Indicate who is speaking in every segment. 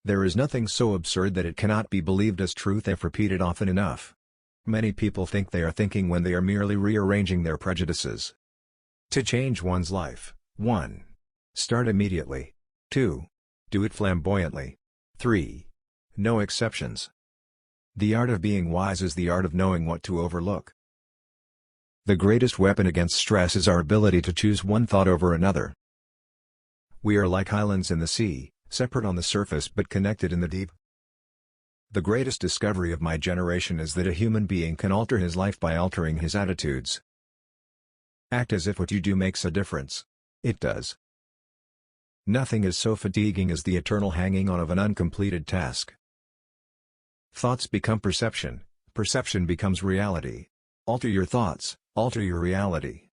Speaker 1: There is nothing so absurd that it cannot be believed as truth if repeated often enough. Many people think they are thinking when they are merely rearranging their prejudices. To change one's life, 1. Start immediately. 2. Do it flamboyantly. 3. No exceptions. The art of being wise is the art of knowing what to overlook. The greatest weapon against stress is our ability to choose one thought over another. We are like islands in the sea, separate on the surface but connected in the deep. The greatest discovery of my generation is that a human being can alter his life by altering his attitudes. Act as if what you do makes a difference. It does. Nothing is so fatiguing as the eternal hanging on of an uncompleted task. Thoughts become perception, perception becomes reality. Alter your thoughts, alter your reality.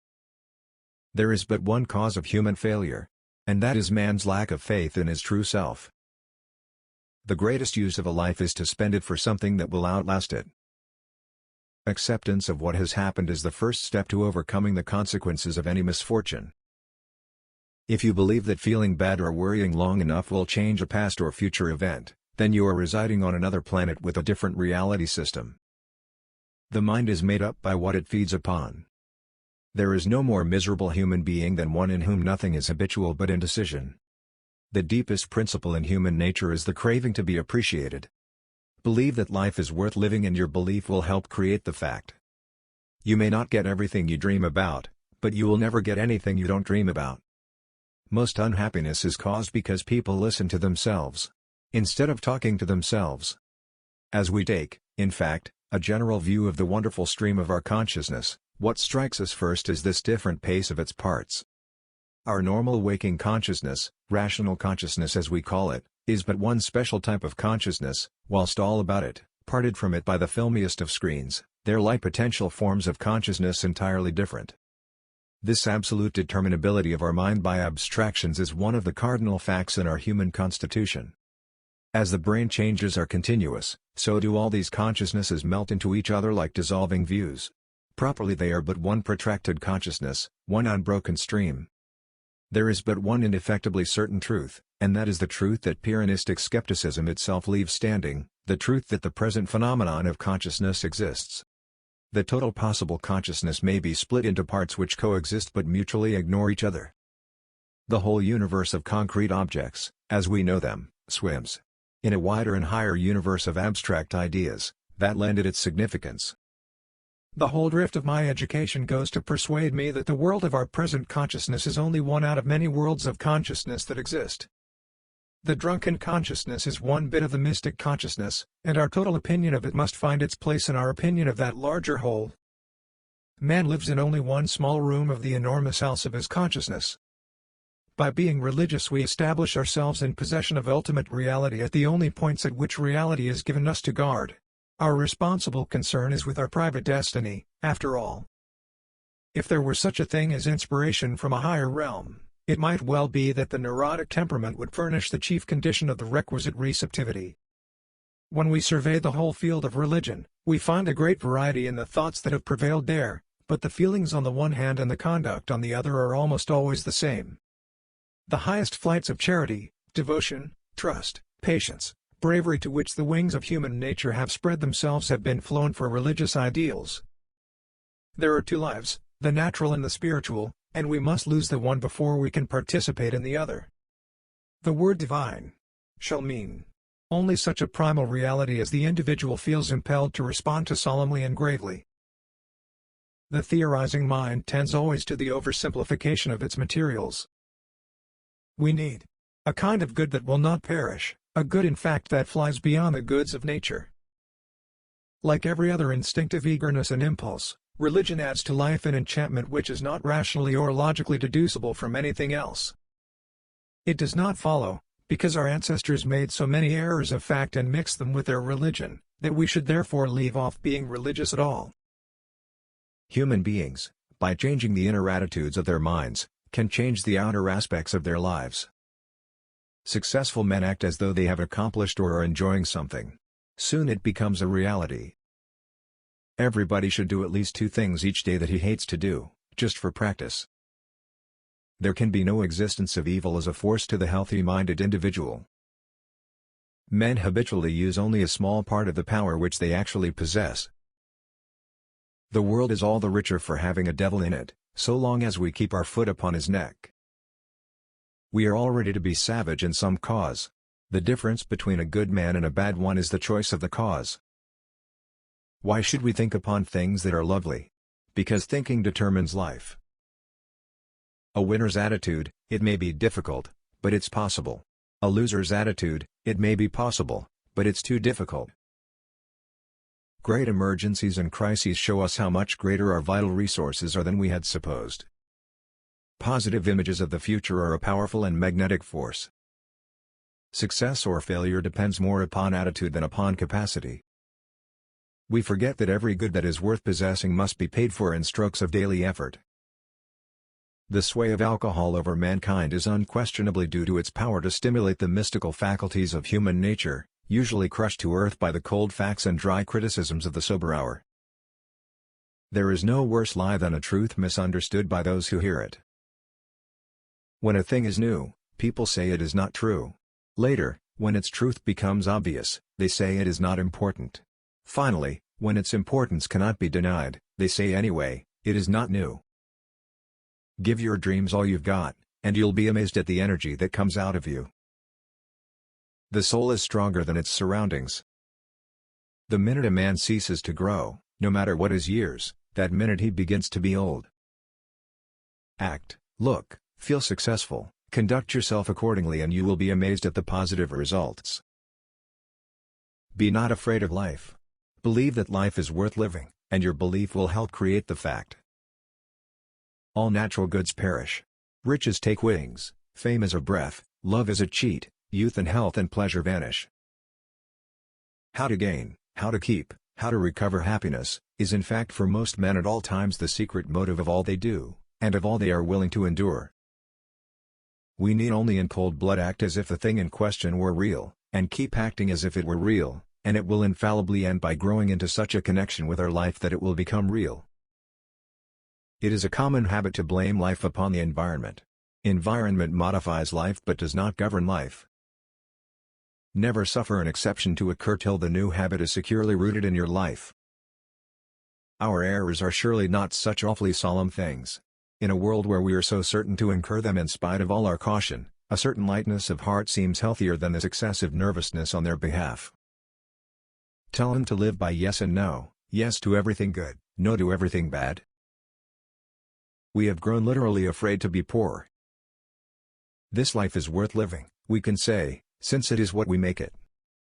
Speaker 1: There is but one cause of human failure, and that is man's lack of faith in his true self. The greatest use of a life is to spend it for something that will outlast it. Acceptance of what has happened is the first step to overcoming the consequences of any misfortune. If you believe that feeling bad or worrying long enough will change a past or future event, then you are residing on another planet with a different reality system. The mind is made up by what it feeds upon. There is no more miserable human being than one in whom nothing is habitual but indecision. The deepest principle in human nature is the craving to be appreciated. Believe that life is worth living and your belief will help create the fact. You may not get everything you dream about, but you will never get anything you don't dream about. Most unhappiness is caused because people listen to themselves, instead of talking to themselves. As we take, in fact, a general view of the wonderful stream of our consciousness, what strikes us first is this different pace of its parts. Our normal waking consciousness, rational consciousness as we call it, is but one special type of consciousness, whilst all about it, parted from it by the filmiest of screens, there lie potential forms of consciousness entirely different. This absolute determinability of our mind by abstractions is one of the cardinal facts in our human constitution. As the brain changes are continuous, so do all these consciousnesses melt into each other like dissolving views. Properly they are but one protracted consciousness, one unbroken stream. There is but one indefectibly certain truth, and that is the truth that Pyrrhonistic skepticism itself leaves standing, the truth that the present phenomenon of consciousness exists. The total possible consciousness may be split into parts which coexist but mutually ignore each other. The whole universe of concrete objects, as we know them, swims in a wider and higher universe of abstract ideas, that lend it its significance. The whole drift of my education goes to persuade me that the world of our present consciousness is only one out of many worlds of consciousness that exist. The drunken consciousness is one bit of the mystic consciousness, and our total opinion of it must find its place in our opinion of that larger whole. Man lives in only one small room of the enormous house of his consciousness. By being religious we establish ourselves in possession of ultimate reality at the only points at which reality is given us to guard. Our responsible concern is with our private destiny, after all. If there were such a thing as inspiration from a higher realm, it might well be that the neurotic temperament would furnish the chief condition of the requisite receptivity. When we survey the whole field of religion, we find a great variety in the thoughts that have prevailed there, but the feelings on the one hand and the conduct on the other are almost always the same. The highest flights of charity, devotion, trust, patience, bravery to which the wings of human nature have spread themselves have been flown for religious ideals. There are two lives, the natural and the spiritual, and we must lose the one before we can participate in the other. The word divine shall mean only such a primal reality as the individual feels impelled to respond to solemnly and gravely. The theorizing mind tends always to the oversimplification of its materials. We need a kind of good that will not perish, a good in fact that flies beyond the goods of nature. Like every other instinctive eagerness and impulse, religion adds to life an enchantment which is not rationally or logically deducible from anything else. It does not follow, because our ancestors made so many errors of fact and mixed them with their religion, that we should therefore leave off being religious at all. Human beings, by changing the inner attitudes of their minds, can change the outer aspects of their lives. Successful men act as though they have accomplished or are enjoying something. Soon it becomes a reality. Everybody should do at least 2 things each day that he hates to do, just for practice. There can be no existence of evil as a force to the healthy-minded individual. Men habitually use only a small part of the power which they actually possess. The world is all the richer for having a devil in it, so long as we keep our foot upon his neck. We are all ready to be savage in some cause. The difference between a good man and a bad one is the choice of the cause. Why should we think upon things that are lovely? Because thinking determines life. A winner's attitude, it may be difficult, but it's possible. A loser's attitude, it may be possible, but it's too difficult. Great emergencies and crises show us how much greater our vital resources are than we had supposed. Positive images of the future are a powerful and magnetic force. Success or failure depends more upon attitude than upon capacity. We forget that every good that is worth possessing must be paid for in strokes of daily effort. The sway of alcohol over mankind is unquestionably due to its power to stimulate the mystical faculties of human nature, usually crushed to earth by the cold facts and dry criticisms of the sober hour. There is no worse lie than a truth misunderstood by those who hear it. When a thing is new, people say it is not true. Later, when its truth becomes obvious, they say it is not important. Finally, when its importance cannot be denied, they say anyway, it is not new. Give your dreams all you've got, and you'll be amazed at the energy that comes out of you. The soul is stronger than its surroundings. The minute a man ceases to grow, no matter what his years, that minute he begins to be old. Act, look, feel successful, conduct yourself accordingly and you will be amazed at the positive results. Be not afraid of life. Believe that life is worth living, and your belief will help create the fact. All natural goods perish. Riches take wings, fame is a breath, love is a cheat, youth and health and pleasure vanish. How to gain, how to keep, how to recover happiness, is in fact for most men at all times the secret motive of all they do, and of all they are willing to endure. We need only in cold blood act as if the thing in question were real, and keep acting as if it were real, and it will infallibly end by growing into such a connection with our life that it will become real. It is a common habit to blame life upon the environment. Environment modifies life but does not govern life. Never suffer an exception to occur till the new habit is securely rooted in your life. Our errors are surely not such awfully solemn things. In a world where we are so certain to incur them in spite of all our caution, a certain lightness of heart seems healthier than this excessive nervousness on their behalf. Tell them to live by yes and no, yes to everything good, no to everything bad. We have grown literally afraid to be poor. This life is worth living, we can say, since it is what we make it.